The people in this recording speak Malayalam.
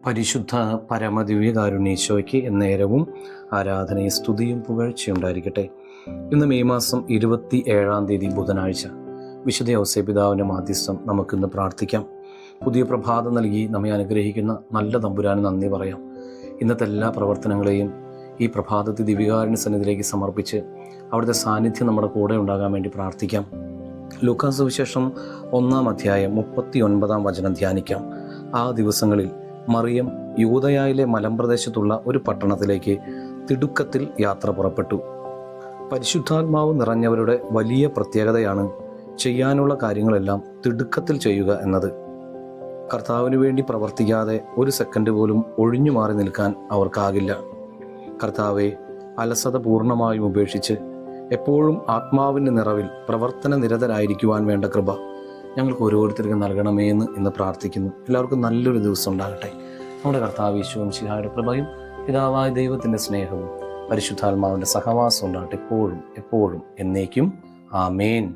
പരിശുദ്ധ പരമദിവ്യകാരുണ്യേശോയ്ക്ക് എന്നേരവും ആരാധനയും സ്തുതിയും പുകഴ്ചയുണ്ടായിരിക്കട്ടെ. ഇന്ന് മെയ് മാസം 27 ബുധനാഴ്ച. വിശുദ്ധ ഔസേപിതാവിൻ്റെ മാധ്യസ്ഥം നമുക്കിന്ന് പ്രാർത്ഥിക്കാം. പുതിയ പ്രഭാതം നൽകി നമ്മെ അനുഗ്രഹിക്കുന്ന നല്ല തമ്പുരാന് നന്ദി പറയാം. ഇന്നത്തെ എല്ലാ പ്രവർത്തനങ്ങളെയും ഈ പ്രഭാതത്തിൽ ദിവ്യകാരുണ്യ സന്നിധിയിലേക്ക് സമർപ്പിച്ച് അവിടുത്തെ സാന്നിധ്യം നമ്മുടെ കൂടെ ഉണ്ടാകാൻ വേണ്ടി പ്രാർത്ഥിക്കാം. ലൂക്കാ സുവിശേഷം 1-39 ധ്യാനിക്കാം. ആ ദിവസങ്ങളിൽ മറിയം യൂദയായിലെ മലമ്പ്രദേശത്തുള്ള ഒരു പട്ടണത്തിലേക്ക് തിടുക്കത്തിൽ യാത്ര പുറപ്പെട്ടു. പരിശുദ്ധാത്മാവ് നിറഞ്ഞവരുടെ വലിയ പ്രത്യേകതയാണ് ചെയ്യാനുള്ള കാര്യങ്ങളെല്ലാം തിടുക്കത്തിൽ ചെയ്യുക എന്നത്. കർത്താവിന് വേണ്ടി പ്രവർത്തിക്കാതെ ഒരു സെക്കൻഡ് പോലും ഒഴിഞ്ഞു മാറി നിൽക്കാൻ അവർക്കാകില്ല. കർത്താവെ, അലസത പൂർണ്ണമായും ഉപേക്ഷിച്ച് എപ്പോഴും ആത്മാവിൻ്റെ നിറവിൽ പ്രവർത്തന നിരതരായിരിക്കുവാൻ വേണ്ട കൃപ ഞങ്ങൾക്ക് ഓരോരുത്തർക്കും നൽകണമേ എന്ന് ഇന്ന് പ്രാർത്ഥിക്കുന്നു. എല്ലാവർക്കും നല്ലൊരു ദിവസം ഉണ്ടാകട്ടെ. നമ്മുടെ കർത്താവ് യേശു മിശിഹായുടെ കൃപയും പിതാവായ ദൈവത്തിൻ്റെ സ്നേഹവും പരിശുദ്ധാത്മാവിൻ്റെ സഹവാസം ഉണ്ടാകട്ടെ എപ്പോഴും എപ്പോഴും എന്നേക്കും. ആമേൻ.